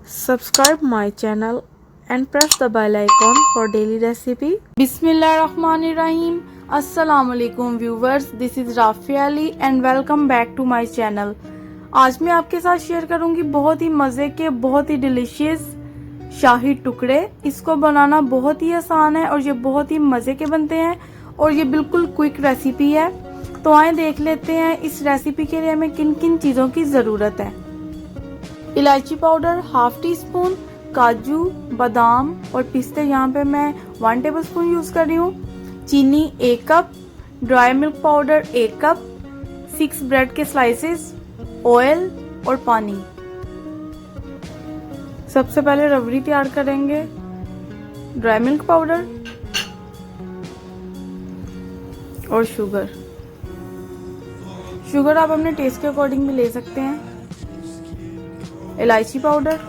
Subscribe my channel and press the bell icon for daily recipe. Bismillahirrahmanirrahim. Assalamualaikum viewers. This is Rafi Ali and welcome back to my channel. आज मैं आपके साथ share करूंगी बहुत ही मज़े के बहुत ही डिलीशियस शाही टुकड़े। इसको बनाना बहुत ही आसान है और ये बहुत ही मज़े के बनते हैं और ये बिल्कुल क्विक रेसिपी है। तो आए देख लेते हैं इस रेसिपी के लिए हमें किन किन चीज़ों की ज़रूरत है। इलायची पाउडर हाफ टी स्पून, काजू, बादाम और पिस्ते यहाँ पे मैं 1 टेबलस्पून यूज कर रही हूँ, चीनी 1 cup, dry milk powder 1 cup, 6 bread के स्लाइसेस, ऑयल और पानी। सबसे पहले रबड़ी तैयार करेंगे। ड्राई मिल्क पाउडर और शुगर आप अपने टेस्ट के अकॉर्डिंग भी ले सकते हैं। इलायची पाउडर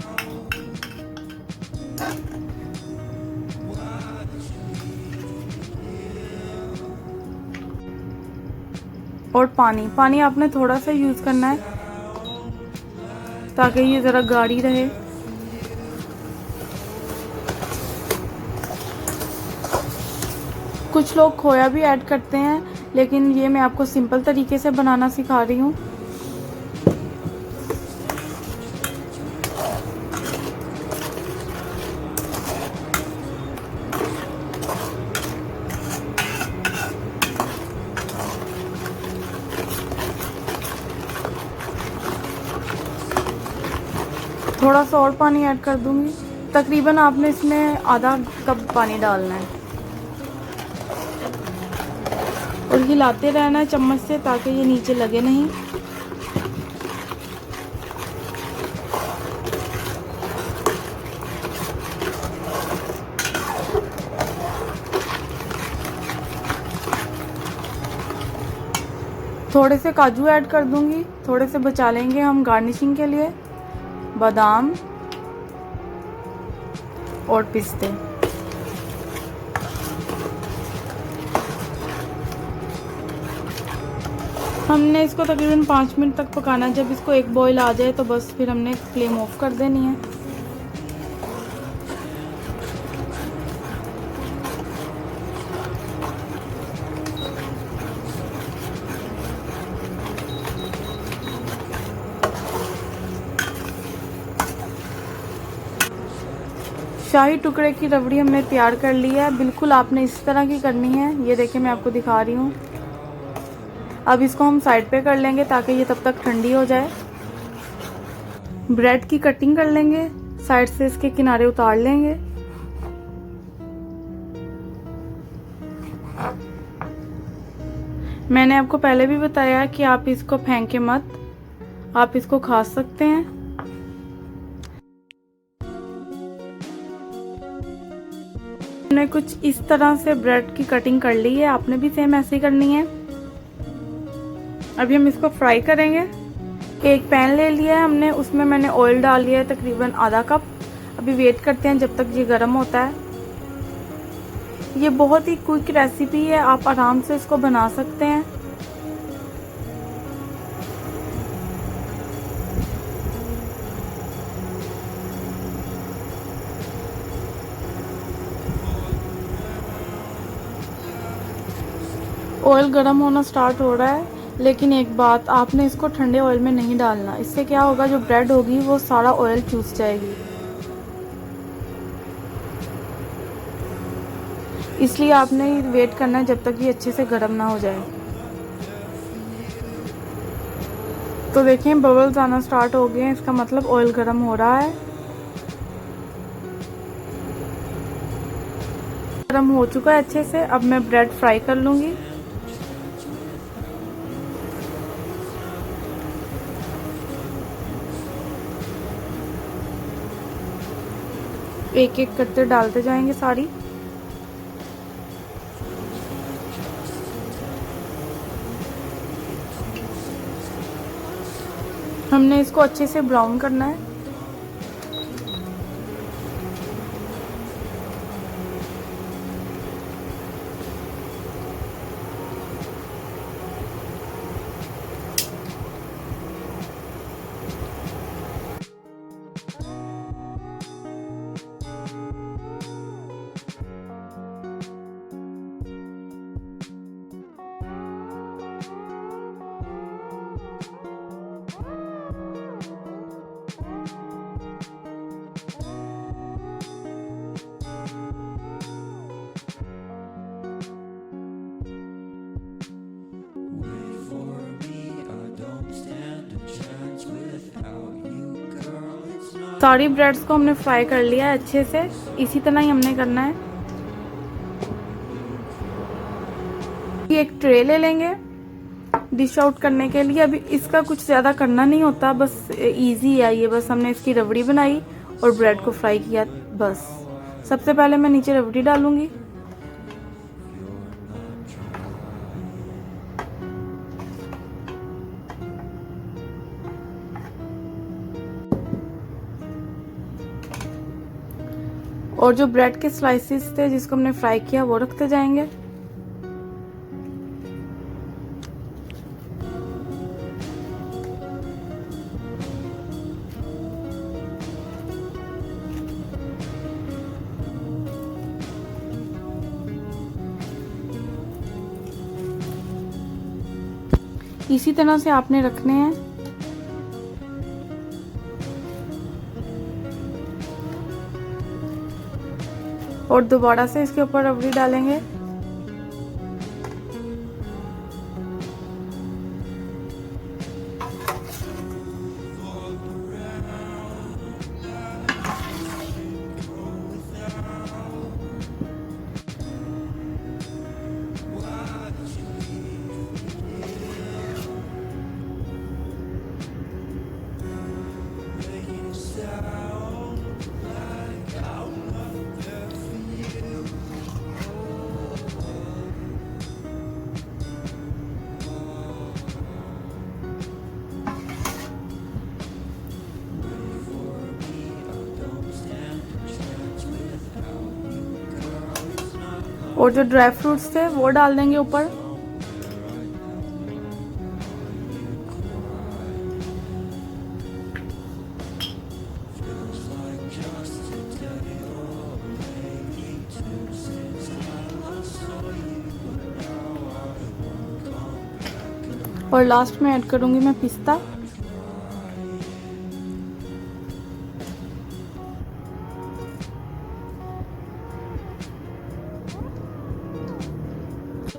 और पानी आपने थोड़ा सा यूज करना है ताकि ये जरा गाढ़ी रहे। कुछ लोग खोया भी ऐड करते हैं लेकिन ये मैं आपको सिंपल तरीके से बनाना सिखा रही हूँ। थोड़ा सा और पानी ऐड कर दूंगी। तकरीबन आपने इसमें आधा कप पानी डालना है और हिलाते रहना है चम्मच से ताकि ये नीचे लगे नहीं। थोड़े से काजू ऐड कर दूंगी, थोड़े से बचा लेंगे हम गार्निशिंग के लिए। बादाम और पिस्ते। हमने इसको तकरीबन 5 मिनट तक पकाना है। जब इसको एक बॉईल आ जाए तो बस फिर हमने फ्लेम ऑफ कर देनी है। शाही टुकड़े की रबड़ी हमने तैयार कर ली है। बिल्कुल आपने इस तरह की करनी है। ये देखिए मैं आपको दिखा रही हूँ। अब इसको हम साइड पे कर लेंगे ताकि ये तब तक ठंडी हो जाए। ब्रेड की कटिंग कर लेंगे, साइड से इसके किनारे उतार लेंगे। मैंने आपको पहले भी बताया कि आप इसको फेंके मत, आप इसको खा सकते हैं। मैंने कुछ इस तरह से ब्रेड की कटिंग कर ली है, आपने भी सेम ऐसे ही करनी है। अभी हम इसको फ्राई करेंगे। एक पैन ले लिया है हमने, उसमें मैंने ऑयल डाल लिया है तकरीबन आधा कप। अभी वेट करते हैं जब तक ये गर्म होता है। ये बहुत ही क्विक रेसिपी है, आप आराम से इसको बना सकते हैं। ऑयल गर्म होना स्टार्ट हो रहा है, लेकिन एक बात, आपने इसको ठंडे ऑयल में नहीं डालना। इससे क्या होगा, जो ब्रेड होगी वो सारा ऑयल चूस जाएगी। इसलिए आपने वेट करना है जब तक ये अच्छे से गर्म ना हो जाए। तो देखें बबल्स आना स्टार्ट हो गए हैं, इसका मतलब ऑयल गर्म हो रहा है। गर्म हो चुका है अच्छे से। अब मैं ब्रेड फ्राई कर लूँगी। एक एक करते डालते जाएंगे सारी। हमने इसको अच्छे से ब्राउन करना है। सारी ब्रेड्स को हमने फ्राई कर लिया है अच्छे से, इसी तरह ही हमने करना है। एक ट्रे ले लेंगे डिश आउट करने के लिए। अभी इसका कुछ ज़्यादा करना नहीं होता, बस इजी है ये। बस हमने इसकी रबड़ी बनाई और ब्रेड को फ्राई किया बस। सबसे पहले मैं नीचे रबड़ी डालूंगी। और जो ब्रेड के स्लाइसेस थे जिसको हमने फ्राई किया वो रखते जाएंगे। इसी तरह से आपने रखने हैं। और दोबारा से इसके ऊपर रबड़ी डालेंगे। और जो ड्राई फ्रूट्स थे वो डाल देंगे ऊपर। और लास्ट में ऐड करूंगी मैं पिस्ता।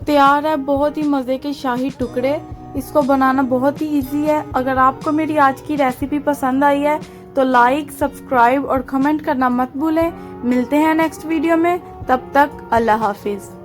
तैयार है बहुत ही मज़े के शाही टुकड़े। इसको बनाना बहुत ही इजी है। अगर आपको मेरी आज की रेसिपी पसंद आई है तो लाइक, सब्सक्राइब और कमेंट करना मत भूलें। मिलते हैं नेक्स्ट वीडियो में, तब तक अल्लाह हाफिज़।